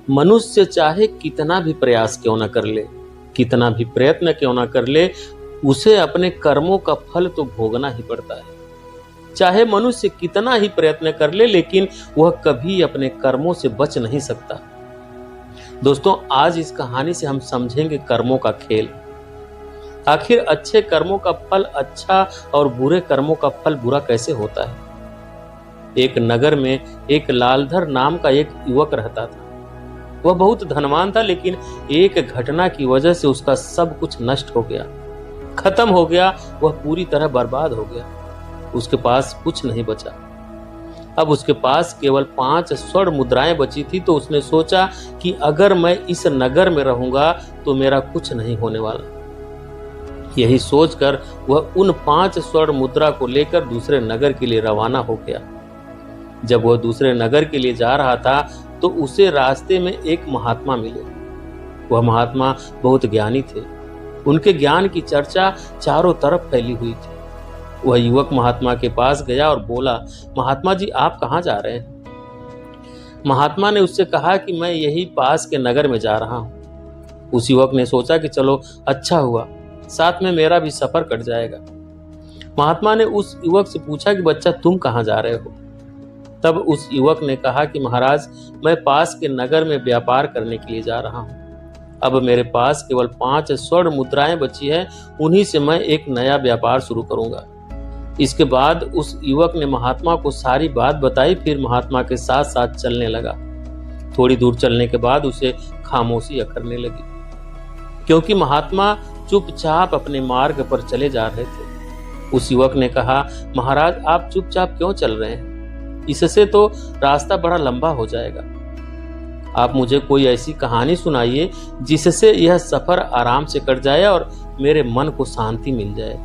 मनुष्य चाहे कितना भी प्रयास क्यों न कर ले, कितना भी प्रयत्न क्यों न कर ले, उसे अपने कर्मों का फल तो भोगना ही पड़ता है। चाहे मनुष्य कितना ही प्रयत्न कर ले, लेकिन वह कभी अपने कर्मों से बच नहीं सकता। दोस्तों, आज इस कहानी से हम समझेंगे कर्मों का खेल। आखिर अच्छे कर्मों का फल अच्छा और बुरे कर्मों का फल बुरा कैसे होता है। एक नगर में एक लालधर नाम का एक युवक रहता था। वह बहुत धनवान था, लेकिन एक घटना की वजह से उसका सब कुछ नष्ट हो गया, खत्म हो गया। वह पूरी तरह बर्बाद हो गया। उसके पास कुछ नहीं बचा। अब उसके पास केवल 5 स्वर्ण मुद्राएं बची थी। तो उसने सोचा कि अगर मैं इस नगर में रहूंगा तो मेरा कुछ नहीं होने वाला। यही सोचकर वह उन 5 स्वर्ण मुद्रा को लेकर दूसरे नगर के लिए रवाना हो गया। जब वह दूसरे नगर के लिए जा रहा था तो उसे रास्ते में एक महात्मा मिले। वह महात्मा बहुत ज्ञानी थे। उनके ज्ञान की चर्चा चारों तरफ फैली हुई थी। वह युवक महात्मा के पास गया और बोला, महात्मा जी, आप कहाँ जा रहे हैं। महात्मा ने उससे कहा कि मैं यही पास के नगर में जा रहा हूं। उस युवक ने सोचा कि चलो अच्छा हुआ, साथ में मेरा भी सफर कट जाएगा। महात्मा ने उस युवक से पूछा कि बच्चा, तुम कहाँ जा रहे हो। तब उस युवक ने कहा कि महाराज, मैं पास के नगर में व्यापार करने के लिए जा रहा हूं। अब मेरे पास केवल 5 स्वर्ण मुद्राएं बची है, उन्हीं से मैं एक नया व्यापार शुरू करूंगा। इसके बाद उस युवक ने महात्मा को सारी बात बताई। फिर महात्मा के साथ साथ चलने लगा। थोड़ी दूर चलने के बाद उसे खामोशी अखरने लगी, क्योंकि महात्मा चुपचाप अपने मार्ग पर चले जा रहे थे। उस युवक ने कहा, महाराज, आप चुपचाप क्यों चल रहे हैं। इससे तो रास्ता बड़ा लंबा हो जाएगा। आप मुझे कोई ऐसी कहानी सुनाइए जिससे यह सफर आराम से कट जाए और मेरे मन को शांति मिल जाए।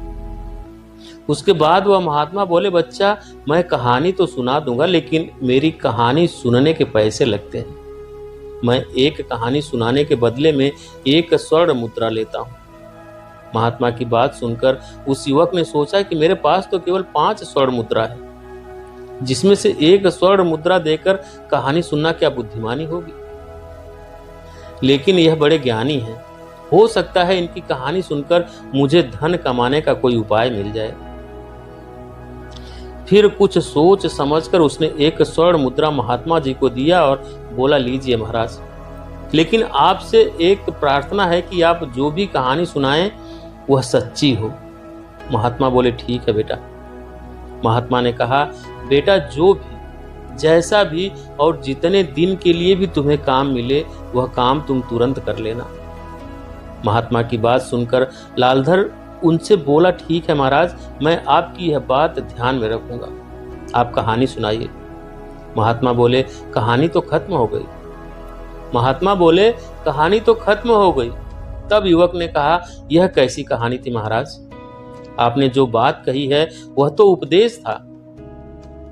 उसके बाद वह महात्मा बोले, बच्चा, मैं कहानी तो सुना दूंगा, लेकिन मेरी कहानी सुनने के पैसे लगते हैं। मैं एक कहानी सुनाने के बदले में 1 स्वर्ण मुद्रा लेता हूँ। महात्मा की बात सुनकर उस युवक ने सोचा कि मेरे पास तो केवल 5 स्वर्ण मुद्रा है, जिसमें से 1 स्वर्ण मुद्रा देकर कहानी सुनना क्या बुद्धिमानी होगी। लेकिन यह बड़े ज्ञानी हैं, हो सकता है इनकी कहानी सुनकर मुझे धन कमाने का कोई उपाय मिल जाए। फिर कुछ सोच समझकर उसने 1 स्वर्ण मुद्रा महात्मा जी को दिया और बोला, लीजिए महाराज, लेकिन आपसे एक प्रार्थना है कि आप जो भी कहानी सुनाएं वह सच्ची हो। महात्मा बोले, ठीक है बेटा। महात्मा ने कहा, बेटा, जो भी, जैसा भी और जितने दिन के लिए भी तुम्हें काम मिले, वह काम तुम तुरंत कर लेना। महात्मा की बात सुनकर लालधर उनसे बोला, ठीक है महाराज, मैं आपकी यह बात ध्यान में रखूंगा। आप कहानी सुनाइए। महात्मा बोले, कहानी तो खत्म हो गई। महात्मा बोले, कहानी तो खत्म हो गई। तब युवक ने कहा, यह कैसी कहानी थी महाराज। आपने जो बात कही है वह तो उपदेश था।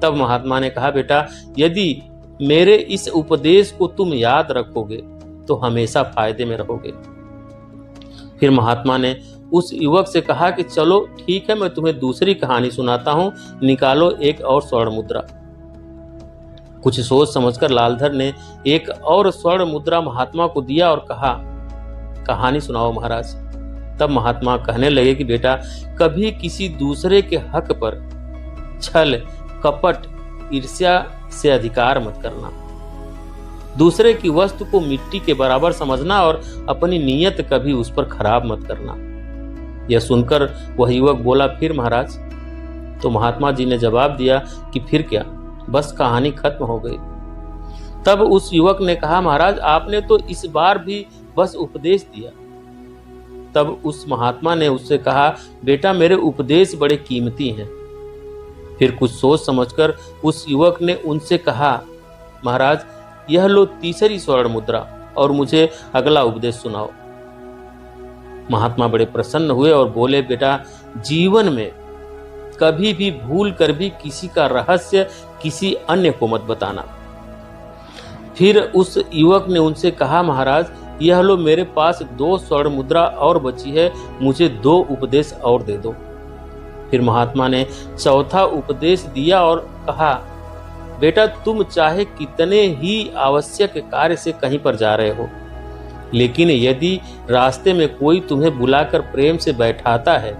तब महात्मा ने कहा, बेटा, यदि मेरे इस उपदेश को तुम याद रखोगे तो हमेशा फायदे में रहोगे। फिर महात्मा ने उस युवक से कहा कि चलो ठीक है, मैं तुम्हें दूसरी कहानी सुनाता हूं, निकालो 1 और स्वर्ण मुद्रा। कुछ सोच समझकर लालधर ने 1 और स्वर्ण मुद्रा महात्मा को दिया और कहा, कहानी सुनाओ महाराज। तब महात्मा कहने लगे कि बेटा, कभी किसी दूसरे के हक पर छल, कपट, ईर्ष्या से अधिकार मत करना। दूसरे की वस्तु को मिट्टी के बराबर समझना और अपनी नीयत कभी उस पर खराब मत करना। यह सुनकर वह युवक बोला, फिर महाराज। तो महात्मा जी ने जवाब दिया कि फिर क्या, बस कहानी खत्म हो गई। तब उस युवक ने कहा, महाराज, आपने तो इस बार भी बस उपदेश दिया। तब उस महात्मा ने उससे कहा, बेटा, मेरे उपदेश बड़े कीमती हैं। फिर कुछ सोच समझकर उस युवक ने उनसे कहा, महाराज, यह लो तीसरी स्वर्ण मुद्रा और मुझे अगला उपदेश सुनाओ। महात्मा बड़े प्रसन्न हुए और बोले, बेटा, जीवन में कभी भी भूल कर भी किसी का रहस्य किसी अन्य को मत बताना। फिर उस युवक ने उनसे कहा, महाराज, यह लो मेरे पास 2 स्वर्ण मुद्रा और बची है, मुझे 2 उपदेश और दे दो। फिर महात्मा ने चौथा उपदेश दिया और कहा, बेटा, तुम चाहे कितने ही आवश्यक कार्य से कहीं पर जा रहे हो, लेकिन यदि रास्ते में कोई तुम्हें बुलाकर प्रेम से बैठाता है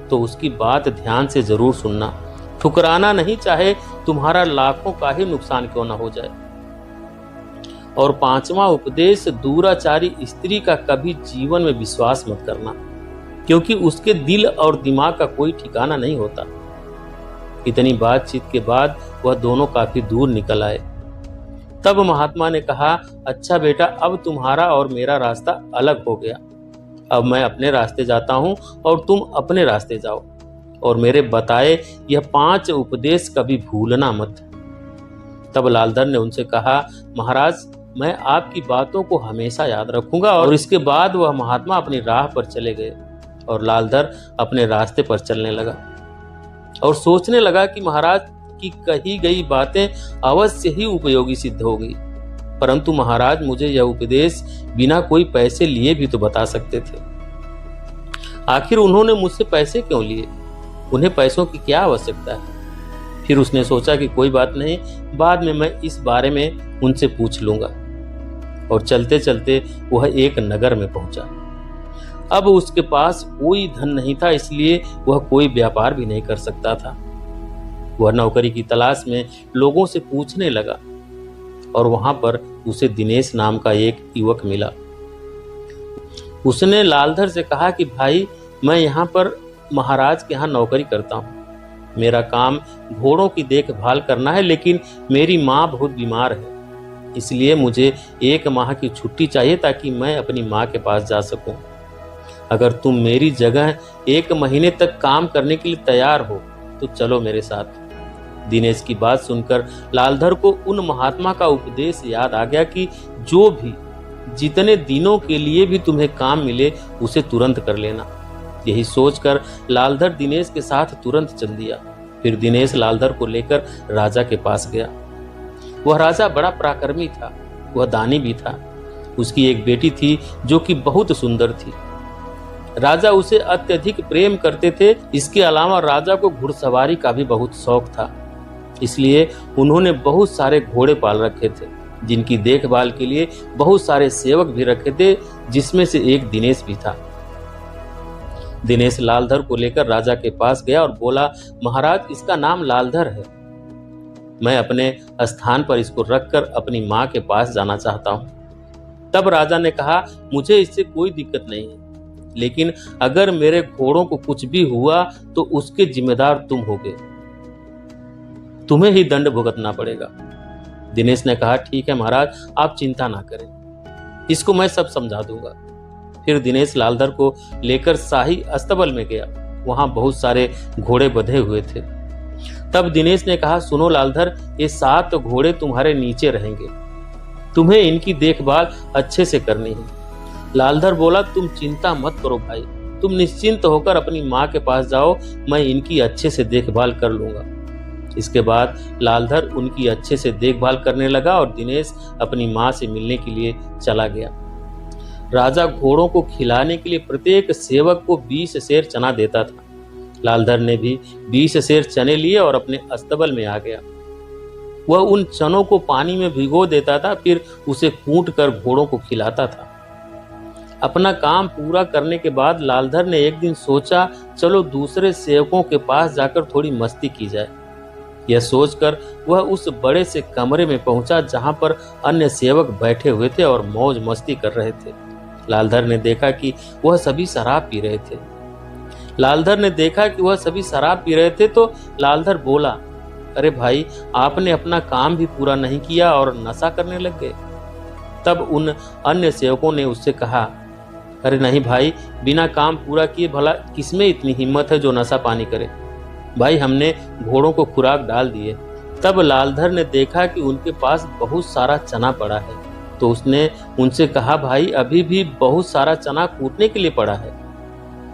तो उसकी बात ध्यान से जरूर सुनना, ठुकराना नहीं, चाहे तुम्हारा लाखों का ही नुकसान क्यों ना हो जाए। और 5वां उपदेश, दूराचारी स्त्री का कभी जीवन में विश्वास मत करना, क्योंकि उसके दिल और दिमाग का कोई ठिकाना नहीं होता। इतनी बातचीत के बाद वह दोनों काफी दूर निकल आए। तब महात्मा ने कहा, अच्छा बेटा, अब तुम्हारा और मेरा रास्ता अलग हो गया। अब मैं अपने रास्ते जाता हूं और तुम अपने रास्ते जाओ, और मेरे बताए यह 5 उपदेश कभी भूलना मत। तब लालधर ने उनसे कहा, महाराज, मैं आपकी बातों को हमेशा याद रखूंगा। और इसके बाद वह महात्मा अपनी राह पर चले गए और लालधर अपने रास्ते पर चलने लगा और सोचने लगा कि महाराज की कही गई बातें अवश्य ही उपयोगी सिद्ध होगी, परंतु महाराज मुझे यह उपदेश बिना कोई पैसे लिए भी तो बता सकते थे। आखिर उन्होंने मुझसे पैसे क्यों लिए? उन्हें पैसों की क्या आवश्यकता है? फिर उसने सोचा कि कोई बात नहीं, बाद में मैं इस बारे में उनसे पूछ लूंगा। और चलते चलते वह एक नगर में पहुंचा। अब उसके पास कोई धन नहीं था, इसलिए वह कोई व्यापार भी नहीं कर सकता था। वह नौकरी की तलाश में लोगों से पूछने लगा और वहां पर उसे दिनेश नाम का एक युवक मिला। उसने लालधर से कहा कि भाई, मैं यहाँ पर महाराज के यहाँ नौकरी करता हूँ। मेरा काम घोड़ों की देखभाल करना है, लेकिन मेरी माँ बहुत बीमार है, इसलिए मुझे 1 माह की छुट्टी चाहिए ताकि मैं अपनी माँ के पास जा सकूं। अगर तुम मेरी जगह 1 महीने तक काम करने के लिए तैयार हो तो चलो मेरे साथ। दिनेश की बात सुनकर लालधर को उन महात्मा का उपदेश याद आ गया कि जो भी जितने दिनों के लिए भी तुम्हें काम मिले उसे तुरंत कर लेना। यही सोचकर लालधर दिनेश के साथ तुरंत चल दिया। फिर दिनेश लालधर को लेकर राजा के पास गया। वह राजा बड़ा पराक्रमी था, वह दानी भी था। उसकी एक बेटी थी जो कि बहुत सुंदर थी। राजा उसे अत्यधिक प्रेम करते थे। इसके अलावा राजा को घुड़सवारी का भी बहुत शौक था, इसलिए उन्होंने बहुत सारे घोड़े पाल रखे थे, जिनकी देखभाल के लिए बहुत सारे सेवक भी रखे थे, जिसमें से एक दिनेश भी था। दिनेश लालधर को लेकर राजा के पास गया और बोला, महाराज, इसका नाम लालधर है। मैं अपने स्थान पर इसको रखकर अपनी माँ के पास जाना चाहता हूँ। तब राजा ने कहा, मुझे इससे कोई दिक्कत नहीं है, लेकिन अगर मेरे घोड़ों को कुछ भी हुआ तो उसके जिम्मेदार तुम होगे, तुम्हें ही दंड भुगतना पड़ेगा। दिनेश ने कहा, ठीक है महाराज, आप चिंता ना करें, इसको मैं सब समझा दूंगा। फिर दिनेश लालधर को लेकर शाही अस्तबल में गया। वहां बहुत सारे घोड़े बंधे हुए थे। तब दिनेश ने कहा, सुनो लालधर, ये 7 घोड़े तुम्हारे नीचे रहेंगे, तुम्हें इनकी देखभाल अच्छे से करनी है। लालधर बोला, तुम चिंता मत करो भाई, तुम निश्चिंत होकर अपनी माँ के पास जाओ, मैं इनकी अच्छे से देखभाल कर लूंगा। इसके बाद लालधर उनकी अच्छे से देखभाल करने लगा और दिनेश अपनी माँ से मिलने के लिए चला गया। राजा घोड़ों को खिलाने के लिए प्रत्येक सेवक को 20 सेर चना देता था। लालधर ने भी 20 सेर चने लिए और अपने अस्तबल में आ गया। वह उन चनों को पानी में भिगो देता था, फिर उसे कूट कर घोड़ों को खिलाता था। अपना काम पूरा करने के बाद लालधर ने एक दिन सोचा, चलो दूसरे सेवकों के पास जाकर थोड़ी मस्ती की जाए। यह सोचकर वह उस बड़े से कमरे में पहुंचा जहां पर अन्य सेवक बैठे हुए थे और मौज मस्ती कर रहे थे। लालधर ने देखा कि वह सभी शराब पी रहे थे तो लालधर बोला, अरे भाई, आपने अपना काम भी पूरा नहीं किया और नशा करने लग गए। तब उन अन्य सेवकों ने उससे कहा, अरे नहीं भाई, बिना काम पूरा किए भला किसमें इतनी हिम्मत है जो नशा पानी करे। भाई, हमने घोड़ों को खुराक डाल दी है। तब लालधर ने देखा कि उनके पास बहुत सारा चना पड़ा है, तो उसने उनसे कहा, भाई, अभी भी बहुत सारा चना कूटने के लिए पड़ा है।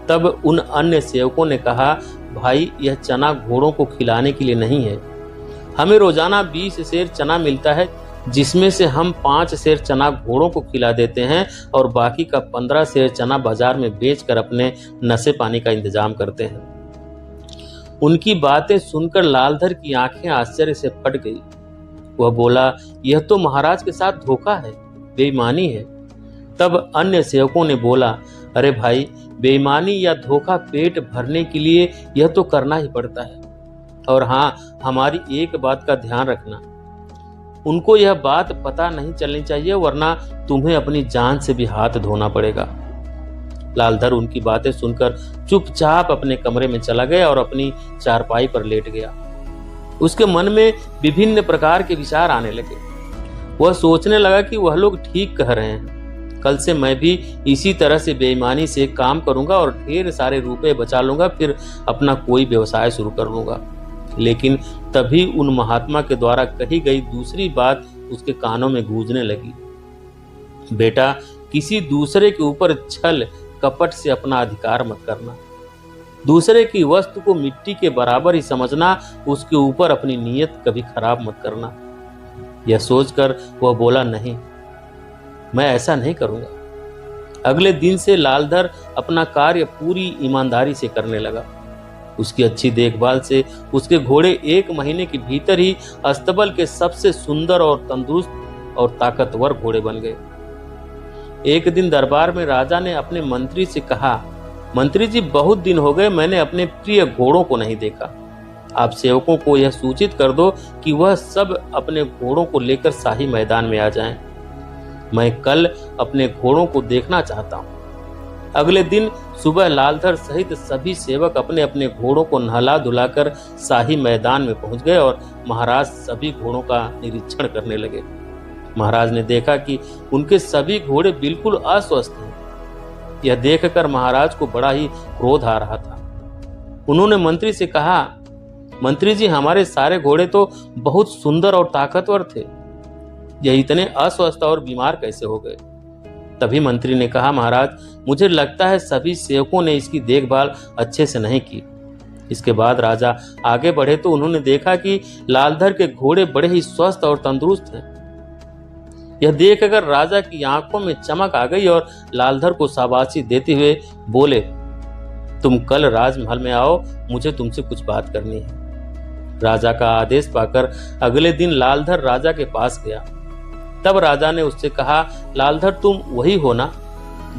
तब उन अन्य सेवकों ने कहा, भाई, यह चना घोड़ों को खिलाने के लिए नहीं है। हमें रोजाना 20 सेर चना मिलता है, जिसमें से हम 5 सेर चना घोड़ों को खिला देते हैं और बाकी का 15 सेर चना बाजार में बेचकर अपने नशे पानी का इंतजाम करते हैं। उनकी बातें सुनकर लालधर की आंखें आश्चर्य से फट गई। वह बोला, यह तो महाराज के साथ धोखा है, बेईमानी है। तब अन्य सेवकों ने बोला, अरे भाई, बेईमानी या धोखा पेट भरने के लिए यह तो करना ही पड़ता है। और हाँ, हमारी एक बात का ध्यान रखना, उनको यह बात पता नहीं चलनी चाहिए, वरना तुम्हें अपनी जान से भी हाथ धोना पड़ेगा। लालधर उनकी बातें सुनकर चुपचाप अपने कमरे में चला गया और अपनी चारपाई पर लेट गया। उसके मन में विभिन्न प्रकार के विचार आने लगे। वह सोचने लगा कि वह लोग ठीक कह रहे हैं, कल से मैं भी इसी तरह से बेईमानी से काम करूंगा और ढेर सारे रुपए बचा लूंगा, फिर अपना कोई व्यवसाय शुरू कर लूंगा। लेकिन तभी उन महात्मा के द्वारा कही गई दूसरी बात उसके कानों में गूंजने लगी, बेटा, किसी दूसरे के ऊपर छल कपट से अपना अधिकार मत करना। दूसरे की वस्तु को मिट्टी के बराबर ही समझना, उसके ऊपर अपनी नीयत कभी खराब मत करना। यह सोचकर वह बोला, नहीं, मैं ऐसा नहीं करूंगा। अगले दिन से लालधर अपना कार्य पूरी ईमानदारी से करने लगा। उसकी अच्छी देखभाल से उसके घोड़े 1 महीने के भीतर ही अस्तबल के सबसे सुंदर और तंदुरुस्त और ताकतवर घोड़े बन गए। एक दिन दरबार में राजा ने अपने मंत्री से कहा, मंत्री जी, बहुत दिन हो गए मैंने अपने प्रिय घोड़ों को नहीं देखा। आप सेवकों को यह सूचित कर दो कि वह सब अपने घोड़ों को लेकर शाही मैदान में आ जाएं। मैं कल अपने घोड़ों को देखना चाहता हूं। अगले दिन सुबह लालधर सहित सभी सेवक अपने अपने घोड़ों को नहला धुलाकर शाही मैदान में पहुंच गए और महाराज सभी घोड़ों का निरीक्षण करने लगे। महाराज ने देखा कि उनके सभी घोड़े बिल्कुल अस्वस्थ हैं। यह देखकर महाराज को बड़ा ही क्रोध आ रहा था। उन्होंने मंत्री से कहा, मंत्री जी, हमारे सारे घोड़े तो बहुत सुंदर और ताकतवर थे, यह इतने अस्वस्थ और बीमार कैसे हो गए? तभी मंत्री ने कहा, महाराज, मुझे लगता है सभी सेवकों ने इसकी देखभाल अच्छे से नहीं की। इसके बाद राजा आगे बढ़े तो उन्होंने देखा कि लालधर के घोड़े बड़े ही स्वस्थ और तंदुरुस्त हैं। यह देखकर राजा की आंखों में चमक आ गई और लालधर को शाबाशी देते हुए बोले, तुम कल राजमहल में आओ, मुझे तुमसे कुछ बात करनी है। राजा का आदेश पाकर अगले दिन लालधर राजा के पास गया। तब राजा ने उससे कहा, लालधर, तुम वही हो ना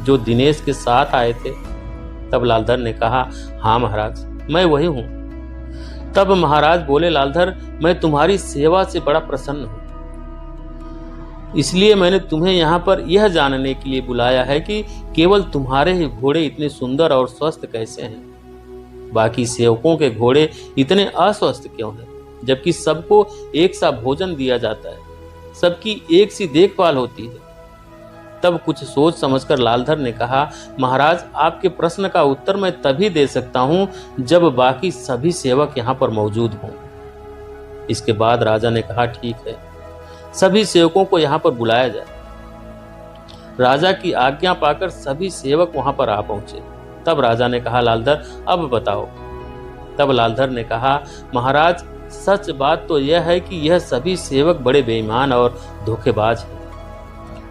जो दिनेश के साथ आए थे? तब लालधर ने कहा, हाँ महाराज, मैं वही हूं। तब महाराज बोले, लालधर, मैं तुम्हारी सेवा से बड़ा प्रसन्न हूं, इसलिए मैंने तुम्हें यहाँ पर यह जानने के लिए बुलाया है कि केवल तुम्हारे ही घोड़े इतने सुंदर और स्वस्थ कैसे हैं? बाकी सेवकों के घोड़े इतने अस्वस्थ क्यों हैं, जबकि सबको एक सा भोजन दिया जाता है, सबकी एक सी देखभाल होती है। तब कुछ सोच समझकर लालधर ने कहा, महाराज, आपके प्रश्न का उत्तर मैं तभी दे सकता हूं जब बाकी सभी सेवक यहाँ पर मौजूद हों। इसके बाद राजा ने कहा, ठीक है, सभी सेवकों को यहाँ पर बुलाया जाए। राजा की आज्ञा पाकर सभी सेवक वहां पर आ पहुंचे। तब राजा ने कहा, लालधर, अब बताओ। तब लालधर ने कहा, महाराज, सच बात तो यह है कि यह सभी सेवक बड़े बेईमान और धोखेबाज हैं।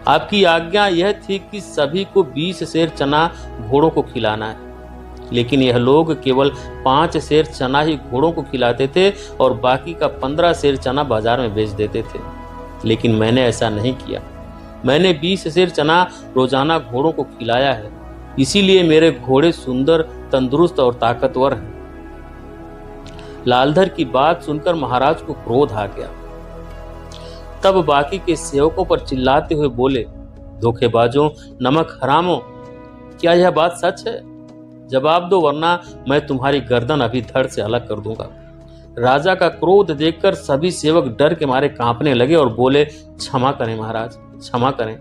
आपकी आज्ञा यह थी कि सभी को 20 सेर चना घोड़ों को खिलाना है, लेकिन यह लोग केवल 5 सेर चना ही घोड़ों को खिलाते थे और बाकी का 15 सेर चना बाजार में बेच देते थे। लेकिन मैंने ऐसा नहीं किया। मैंने 20 सेर चना रोजाना घोड़ों को खिलाया है, इसीलिए मेरे घोड़े सुंदर, तंदुरुस्त और ताकतवर हैं। लालधर की बात सुनकर महाराज को क्रोध आ गया। तब बाकी के सेवकों पर चिल्लाते हुए बोले, धोखेबाजों, नमक हरामों, क्या यह बात सच है? जवाब दो, वरना मैं तुम्हारी गर्दन अभी धड़ से अलग कर दूंगा। राजा का क्रोध देखकर सभी सेवक डर के मारे कांपने लगे और बोले, क्षमा करें महाराज, क्षमा करें,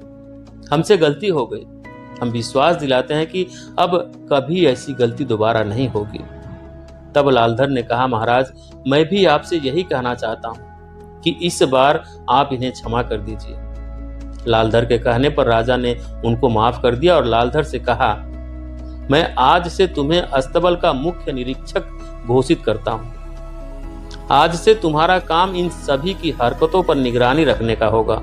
हमसे गलती हो गई। हम विश्वास दिलाते हैं कि अब कभी ऐसी गलती दोबारा नहीं होगी। तब लालधर ने कहा, महाराज, मैं भी आपसे यही कहना चाहता हूं कि इस बार आप इन्हें क्षमा कर दीजिए। लालधर के कहने पर राजा ने उनको माफ कर दिया और लालधर से कहा, मैं आज से तुम्हें अस्तबल का मुख्य निरीक्षक घोषित करता हूं। आज से तुम्हारा काम इन सभी की हरकतों पर निगरानी रखने का होगा,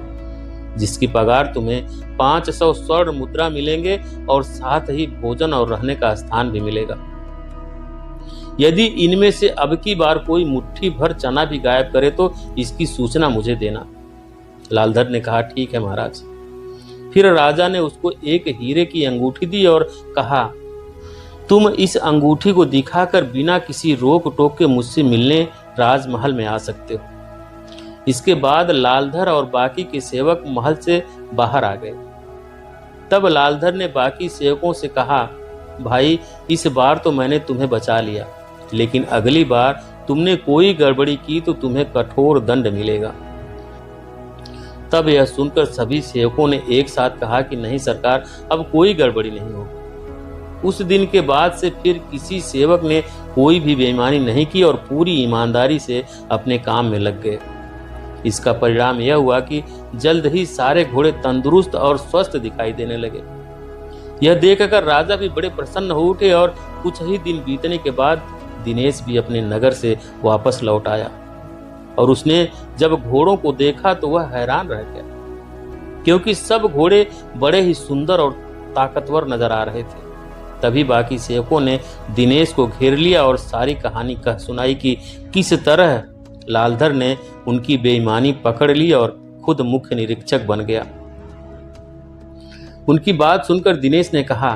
जिसकी पगार तुम्हें 500 स्वर्ण मुद्रा मिलेंगे और साथ ही भोजन और रहने का स्थान भी मिलेगा। यदि इनमें से अब की बार कोई मुट्ठी भर चना भी गायब करे तो इसकी सूचना मुझे देना। लालधर ने कहा, ठीक है महाराज। फिर राजा ने उसको एक हीरे की अंगूठी दी और कहा, तुम इस अंगूठी को दिखाकर बिना किसी रोक टोक के मुझसे मिलने राजमहल में आ सकते हो। इसके बाद लालधर और बाकी के सेवक महल से बाहर आ गए। तब लालधर ने बाकी सेवकों से कहा, भाई इस बार तो मैंने तुम्हें बचा लिया, लेकिन अगली बार तुमने कोई गड़बड़ी की तो तुम्हें कठोर दंड मिलेगा। तब यह सुनकर सभी सेवकों ने एक साथ कहा कि नहीं सरकार, अब कोई गड़बड़ी नहीं होगी। उस दिन के बाद से फिर किसी सेवक ने कोई भी बेईमानी नहीं की और पूरी ईमानदारी से अपने काम में लग गए। इसका परिणाम यह हुआ कि जल्द ही सारे घोड़े तंदुरुस्त और स्वस्थ दिखाई देने लगे। यह देखकर राजा भी बड़े प्रसन्न हो उठे और कुछ ही दिन बीतने के बाद दिनेश भी अपने नगर से वापस लौट आया और उसने जब घोड़ों को देखा तो वह हैरान रह गया, क्योंकि सब घोड़े बड़े ही सुंदर और ताकतवर नजर आ रहे थे। तभी बाकी सेवकों ने दिनेश को घेर लिया और सारी कहानी कह सुनाई कि किस तरह लालधर ने उनकी बेईमानी पकड़ ली और खुद मुख्य निरीक्षक बन गया। उनकी बात सुनकर दिनेश ने कहा,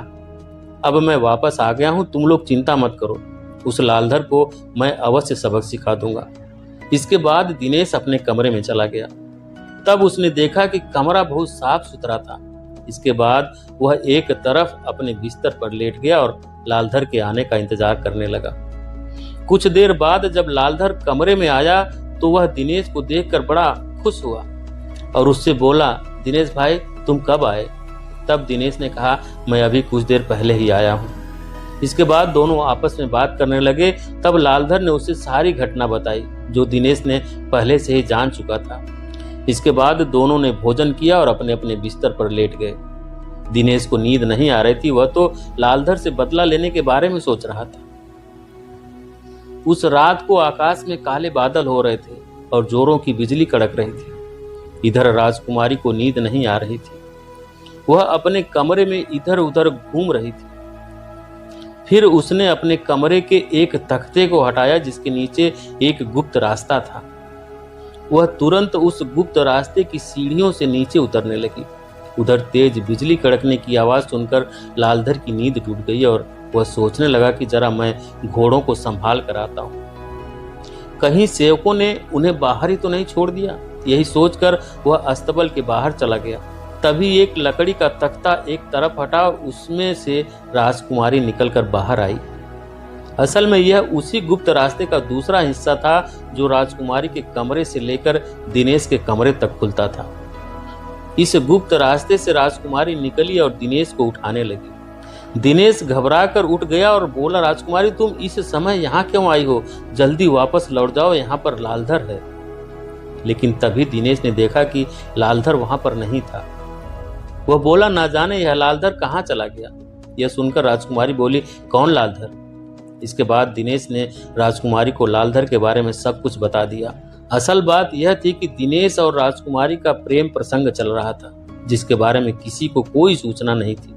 अब मैं वापस आ गया हूं, तुम लोग चिंता मत करो, उस लालधर को मैं अवश्य सबक सिखा दूंगा। इसके बाद दिनेश अपने कमरे में चला गया। तब उसने देखा कि कमरा बहुत साफ सुथरा था। इसके बाद वह एक तरफ अपने बिस्तर पर लेट गया और लालधर के आने का इंतजार करने लगा। कुछ देर बाद जब लालधर कमरे में आया तो वह दिनेश को देखकर बड़ा खुश हुआ और उससे बोला, दिनेश भाई तुम कब आए? तब दिनेश ने कहा, मैं अभी कुछ देर पहले ही आया हूँ। इसके बाद दोनों आपस में बात करने लगे। तब लालधर ने उसे सारी घटना बताई जो दिनेश ने पहले से ही जान चुका था। इसके बाद दोनों ने भोजन किया और अपने अपने बिस्तर पर लेट गए। दिनेश को नींद नहीं आ रही थी, वह तो लालधर से बदला लेने के बारे में सोच रहा था। उस रात को आकाश में काले बादल हो रहे थे और जोरों की बिजली कड़क रही थी। इधर राजकुमारी को नींद नहीं आ रही थी, वह अपने कमरे में इधर उधर घूम रही थी। फिर उसने अपने कमरे के एक तख्ते को हटाया जिसके नीचे एक गुप्त रास्ता था। वह तुरंत उस गुप्त रास्ते की सीढ़ियों से नीचे उतरने लगी। उधर तेज बिजली कड़कने की आवाज सुनकर लालधर की नींद टूट गई और वह सोचने लगा कि जरा मैं घोड़ों को संभाल कर आता हूं, कहीं सेवकों ने उन्हें बाहर ही तो नहीं छोड़ दिया। यही सोचकर वह अस्तबल के बाहर चला गया। तभी एक लकड़ी का तख्ता एक तरफ हटा, उसमें से राजकुमारी निकलकर बाहर आई। असल में यह उसी गुप्त रास्ते का दूसरा हिस्सा था जो राजकुमारी के कमरे से लेकर दिनेश के कमरे तक खुलता था। इस गुप्त रास्ते से राजकुमारी निकली और दिनेश को उठाने लगी। दिनेश घबरा कर उठ गया और बोला, राजकुमारी तुम इस समय यहाँ क्यों आई हो? जल्दी वापस लौट जाओ, यहाँ पर लालधर है। लेकिन तभी दिनेश ने देखा कि लालधर वहां पर नहीं था। वह बोला, ना जाने यह लालधर कहाँ चला गया। यह सुनकर राजकुमारी बोली, कौन लालधर? इसके बाद दिनेश ने राजकुमारी को लालधर के बारे में सब कुछ बता दिया। असल बात यह थी कि दिनेश और राजकुमारी का प्रेम प्रसंग चल रहा था जिसके बारे में किसी को कोई सूचना नहीं थी।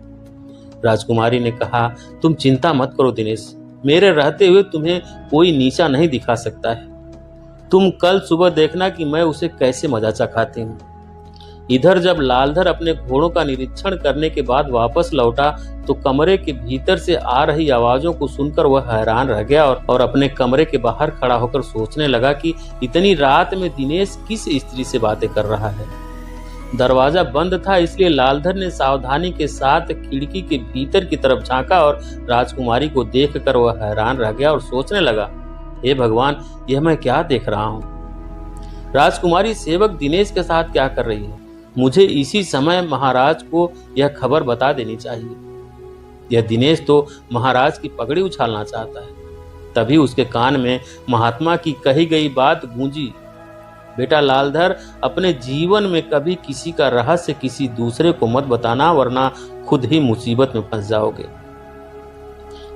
राजकुमारी ने कहा, तुम चिंता मत करो दिनेश, मेरे रहते हुए तुम्हें कोई नीचा नहीं दिखा सकता है। तुम कल सुबह देखना कि मैं उसे कैसे मजा चखाती हूँ। इधर जब लालधर अपने घोड़ों का निरीक्षण करने के बाद वापस लौटा तो कमरे के भीतर से आ रही आवाजों को सुनकर वह हैरान रह गया और अपने कमरे के बाहर खड़ा होकर सोचने लगा कि इतनी रात में दिनेश किस स्त्री से बातें कर रहा है। दरवाजा बंद था, इसलिए लालधर ने सावधानी के साथ खिड़की के भीतर की तरफ झांका और राजकुमारी को देखकर वह हैरान रह गया और सोचने लगा, हे भगवान, यह मैं क्या देख रहा हूँ? राजकुमारी सेवक दिनेश के साथ क्या कर रही है? मुझे इसी समय महाराज को यह खबर बता देनी चाहिए। यह दिनेश तो महाराज की पगड़ी उछालना चाहता है। तभी उसके कान में महात्मा की कही गई बात गूंजी, बेटा लालधर, अपने जीवन में कभी किसी का रहस्य किसी दूसरे को मत बताना, वरना खुद ही मुसीबत में फंस जाओगे।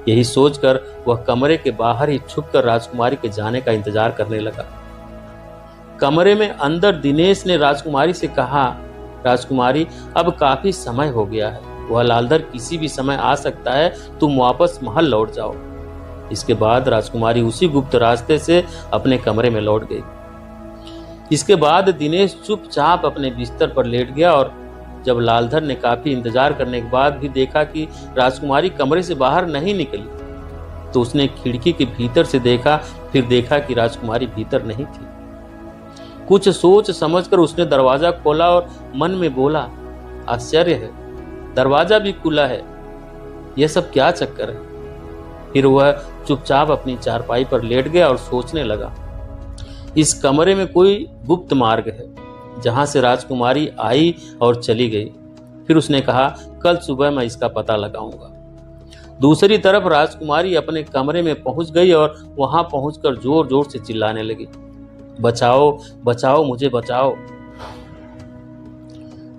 यही सोचकर वह कमरे के बाहर ही छुपकर राजकुमारी के जाने का इंतजार करने लगा। कमरे में अंदर दिनेश ने राजकुमारी से कहा, राजकुमारी, अब काफी समय हो गया है, वह लालधर किसी भी समय आ सकता है, तुम वापस महल लौट जाओ। इसके बाद राजकुमारी उसी गुप्त रास्ते से अपने कमरे में लौट गई। इसके बाद दिनेश चुपचाप अपने बिस्तर पर लेट गया और जब लालधर ने काफी इंतजार करने के बाद भी देखा कि राजकुमारी कमरे से बाहर नहीं निकली, तो उसने खिड़की के भीतर से देखा, फिर देखा कि राजकुमारी भीतर नहीं थी। कुछ सोच समझकर उसने दरवाजा खोला और मन में बोला, आश्चर्य है, दरवाजा भी खुला है, यह सब क्या चक्कर है। फिर वह चुपचाप अपनी चारपाई पर लेट गया और सोचने लगा, इस कमरे में कोई गुप्त मार्ग है जहां से राजकुमारी आई और चली गई। फिर उसने कहा, कल सुबह मैं इसका पता लगाऊंगा। दूसरी तरफ राजकुमारी अपने कमरे में पहुंच गई और वहां पहुंचकर जोर जोर से चिल्लाने लगी, बचाओ बचाओ, मुझे बचाओ।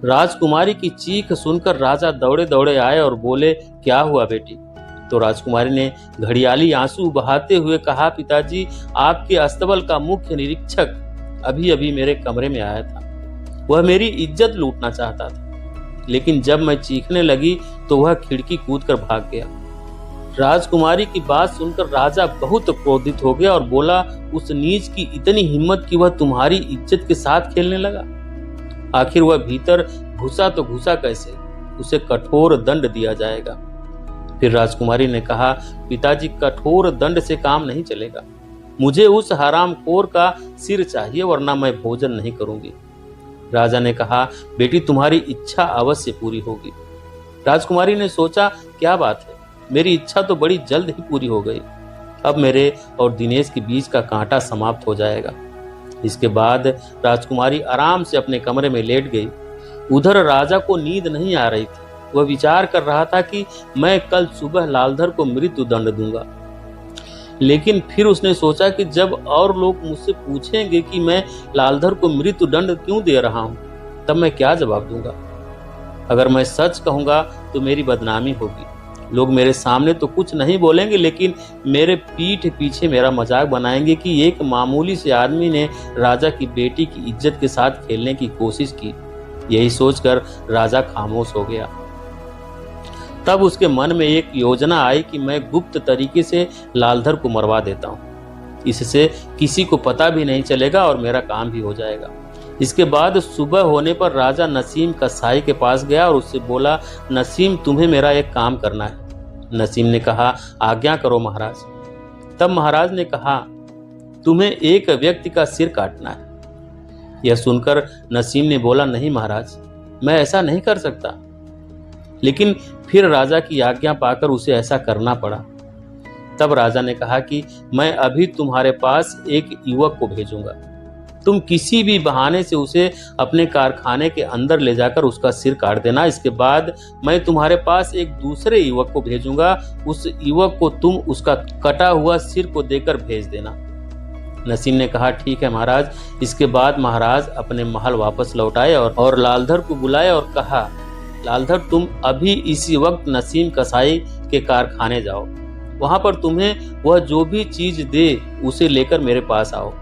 राजकुमारी की चीख सुनकर राजा दौड़े दौड़े आए और बोले, क्या हुआ बेटी। तो राजकुमारी ने घड़ियाली आंसू बहाते हुए कहा, पिताजी, आपके अस्तबल का मुख्य निरीक्षक अभी अभी मेरे कमरे में आया था। वह मेरी इज्जत लूटना चाहता था, लेकिन जब मैं चीखने लगी तो वह खिड़की कूदकर भाग गया। राजकुमारी की बात सुनकर राजा बहुत क्रोधित हो गया और बोला, उस नीच की इतनी हिम्मत कि वह तुम्हारी इज्जत के साथ खेलने लगा। आखिर वह भीतर घुसा तो घुसा कैसे, उसे कठोर दंड दिया जाएगा। फिर राजकुमारी ने कहा, पिताजी, कठोर दंड से काम नहीं चलेगा, मुझे उस हरामखोर का सिर चाहिए, वरना मैं भोजन नहीं करूंगी। राजा ने कहा, बेटी, तुम्हारी इच्छा अवश्य पूरी होगी। राजकुमारी ने सोचा, क्या बात है, मेरी इच्छा तो बड़ी जल्द ही पूरी हो गई। अब मेरे और दिनेश के बीच का कांटा समाप्त हो जाएगा। इसके बाद राजकुमारी आराम से अपने कमरे में लेट गई। उधर राजा को नींद नहीं आ रही थी। वह विचार कर रहा था कि मैं कल सुबह लालधर को मृत्यु दंड दूंगा। लेकिन फिर उसने सोचा कि जब और लोग मुझसे पूछेंगे कि मैं लालधर को मृत्यु दंड क्यों दे रहा हूं, तब मैं क्या जवाब दूंगा। अगर मैं सच कहूंगा तो मेरी बदनामी होगी। लोग मेरे सामने तो कुछ नहीं बोलेंगे, लेकिन मेरे पीठ पीछे मेरा मजाक बनाएंगे कि एक मामूली से आदमी ने राजा की बेटी की इज्जत के साथ खेलने की कोशिश की। यही सोचकर राजा खामोश हो गया। तब उसके मन में एक योजना आई कि मैं गुप्त तरीके से लालधर को मरवा देता हूँ। इससे किसी को पता भी नहीं चलेगा और मेरा काम भी हो जाएगा। इसके बाद सुबह होने पर राजा नसीम कसाई के पास गया और उससे बोला, नसीम, तुम्हें मेरा एक काम करना है। नसीम ने कहा, आज्ञा करो महाराज। तब महाराज ने कहा, तुम्हें एक व्यक्ति का सिर काटना है। यह सुनकर नसीम ने बोला, नहीं महाराज, मैं ऐसा नहीं कर सकता। लेकिन फिर राजा की आज्ञा पाकर उसे ऐसा करना पड़ा। तब राजा ने कहा कि मैं अभी तुम्हारे पास एक युवक को भेजूंगा। तुम किसी भी बहाने से उसे अपने कारखाने के अंदर ले जाकर उसका सिर काट देना। इसके बाद मैं तुम्हारे पास एक दूसरे युवक को भेजूंगा। उस युवक को तुम उसका कटा हुआ सिर को देकर भेज देना। नसीम ने कहा, ठीक है महाराज। इसके बाद महाराज अपने महल वापस लौट आए और लालधर को बुलाए और कहा, लालधर, तुम अभी इसी वक्त नसीम कसाई के कारखाने जाओ। वहां पर तुम्हें वह जो भी चीज दे उसे लेकर मेरे पास आओ।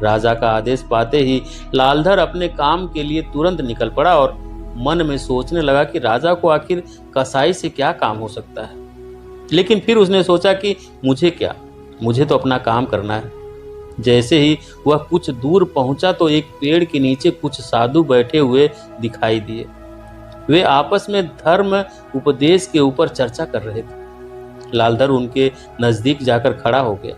राजा का आदेश पाते ही लालधर अपने काम के लिए तुरंत निकल पड़ा और मन में सोचने लगा कि राजा को आखिर कसाई से क्या काम हो सकता है। लेकिन फिर उसने सोचा कि मुझे क्या, मुझे तो अपना काम करना है। जैसे ही वह कुछ दूर पहुंचा तो एक पेड़ के नीचे कुछ साधु बैठे हुए दिखाई दिए। वे आपस में धर्म उपदेश के ऊपर चर्चा कर रहे थे। लालधर उनके नजदीक जाकर खड़ा हो गया।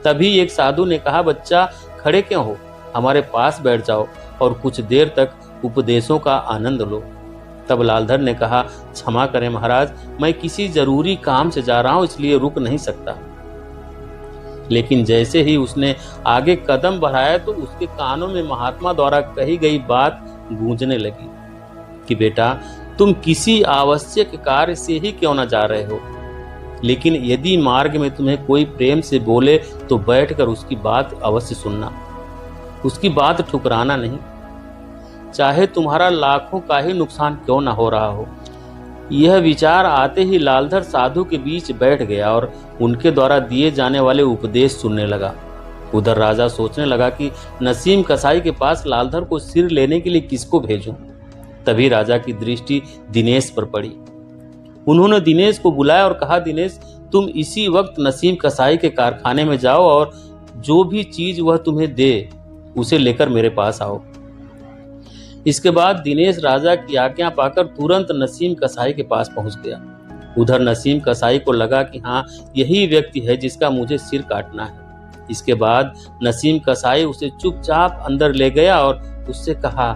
तभी एक साधु ने कहा, बच्चा, खड़े क्यों हो, हमारे पास बैठ जाओ और कुछ देर तक उपदेशों का आनंद लो। तब लालधर ने कहा, क्षमा करें महाराज, मैं किसी जरूरी काम से जा रहा हूं, इसलिए रुक नहीं सकता। लेकिन जैसे ही उसने आगे कदम बढ़ाया तो उसके कानों में महात्मा द्वारा कही गई बात गूंजने लगी कि बेटा, तुम किसी आवश्यक कार्य से ही क्यों न जा रहे हो, लेकिन यदि मार्ग में तुम्हें कोई प्रेम से बोले तो बैठकर उसकी बात अवश्य सुनना, उसकी बात ठुकराना नहीं, चाहे तुम्हारा लाखों का ही नुकसान क्यों न हो रहा हो। यह विचार आते ही लालधर साधु के बीच बैठ गया और उनके द्वारा दिए जाने वाले उपदेश सुनने लगा। उधर राजा सोचने लगा कि नसीम कसाई के पास लालधर को सिर लेने के लिए किसको भेजूं। तभी राजा की दृष्टि दिनेश पर पड़ी। उन्होंने दिनेश को बुलाया और कहा, दिनेश, तुम इसी वक्त नसीम कसाई के कारखाने में जाओ और जो भी चीज वह तुम्हें दे उसे लेकर मेरे पास आओ। इसके बाद दिनेश राजा की आज्ञा पाकर तुरंत नसीम कसाई के पास पहुंच गया। उधर नसीम कसाई को लगा कि हाँ, यही व्यक्ति है जिसका मुझे सिर काटना है। इसके बाद नसीम कसाई उसे चुपचाप अंदर ले गया और उससे कहा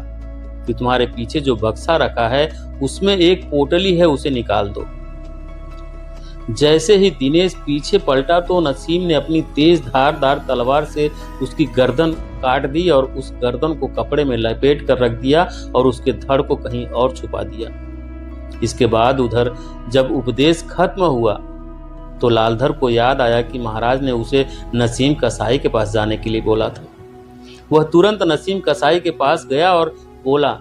कि तुम्हारे पीछे जो बक्सा रखा है उसमें एक पोटली है, उसे निकाल दो। जैसे ही दिनेश पीछे पलटा तो नसीम ने अपनी तेज धारदार तलवार से उसकी गर्दन काट दी और उस गर्दन को कपड़े में लपेट कर रख दिया और उसके धड़ को कहीं और छुपा दिया। इसके बाद उधर जब उपदेश खत्म हुआ तो लालधर को याद आया कि महाराज ने उसे नसीम कसाई के पास जाने के लिए बोला था। वह तुरंत नसीम कसाई के पास गया और बोला,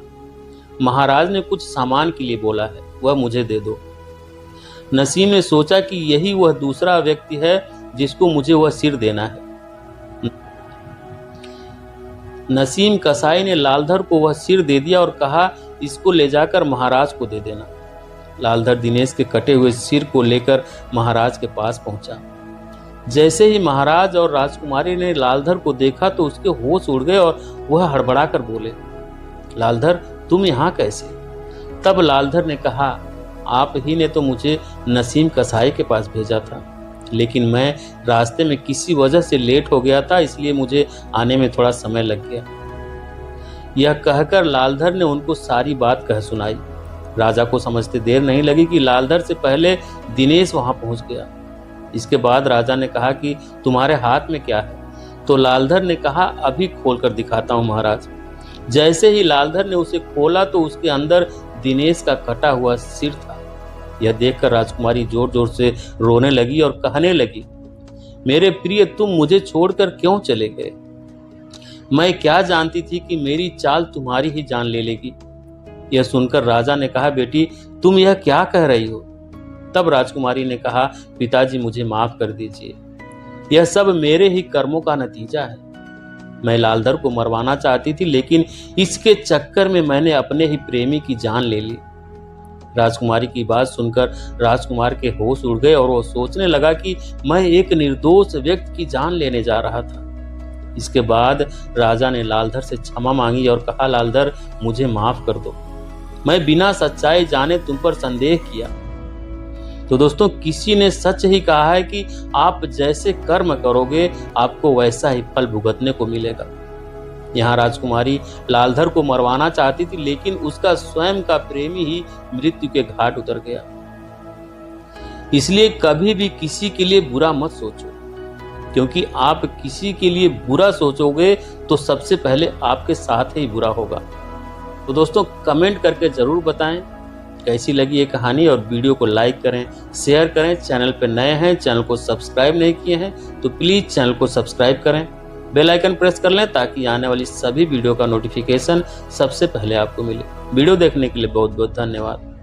महाराज ने कुछ सामान के लिए बोला है, वह मुझे दे दो। नसीम ने सोचा कि यही वह दूसरा व्यक्ति है जिसको मुझे वह सिर देना है। नसीम कसाई ने लालधर को वह सिर दे दिया और कहा, इसको ले जाकर महाराज को दे देना। लालधर दिनेश के कटे हुए सिर को लेकर महाराज के पास पहुंचा। जैसे ही महाराज और राजकुमारी ने लालधर को देखा तो उसके होश उड़ गए और वह हड़बड़ा कर बोले, लालधर तुम यहाँ कैसे? तब लालधर ने कहा, आप ही ने तो मुझे नसीम कसाई के पास भेजा था, लेकिन मैं रास्ते में किसी वजह से लेट हो गया था, इसलिए मुझे आने में थोड़ा समय लग गया। यह कहकर लालधर ने उनको सारी बात कह सुनाई। राजा को समझते देर नहीं लगी कि लालधर से पहले दिनेश वहां पहुंच गया। इसके बाद राजा ने कहा कि तुम्हारे हाथ में क्या है? तो लालधर ने कहा, अभी खोलकर दिखाता हूं महाराज। जैसे ही लालधर ने उसे खोला तो उसके अंदर दिनेश का कटा हुआ सिर था। यह देखकर राजकुमारी जोर जोर से रोने लगी और कहने लगी, मेरे प्रिय, तुम मुझे छोड़कर क्यों चले गए? मैं क्या जानती थी कि मेरी चाल तुम्हारी ही जान ले लेगी। यह सुनकर राजा ने कहा, बेटी तुम यह क्या कह रही हो? तब राजकुमारी ने कहा, पिताजी मुझे माफ कर दीजिए, यह सब मेरे ही कर्मों का नतीजा है। मैं लालधर को मरवाना चाहती थी, लेकिन इसके चक्कर में मैंने अपने ही प्रेमी की जान ले ली। राजकुमारी की बात सुनकर राजकुमार के होश उड़ गए और वो सोचने लगा कि मैं एक निर्दोष व्यक्ति की जान लेने जा रहा था। इसके बाद राजा ने लालधर से क्षमा मांगी और कहा, लालधर मुझे माफ कर दो, मैं बिना सच्चाई जाने तुम पर संदेह किया। तो दोस्तों, किसी ने सच ही कहा है कि आप जैसे कर्म करोगे आपको वैसा ही फल भुगतने को मिलेगा। यहाँ राजकुमारी लालधर को मरवाना चाहती थी, लेकिन उसका स्वयं का प्रेमी ही मृत्यु के घाट उतर गया। इसलिए कभी भी किसी के लिए बुरा मत सोचो, क्योंकि आप किसी के लिए बुरा सोचोगे तो सबसे पहले आपके साथ ही बुरा होगा। तो दोस्तों, कमेंट करके जरूर बताएं कैसी लगी ये कहानी और वीडियो को लाइक करें, शेयर करें। चैनल पर नए हैं, चैनल को सब्सक्राइब नहीं किए हैं तो प्लीज चैनल को सब्सक्राइब करें, बेल आइकन प्रेस कर लें ताकि आने वाली सभी वीडियो का नोटिफिकेशन सबसे पहले आपको मिले। वीडियो देखने के लिए बहुत बहुत धन्यवाद।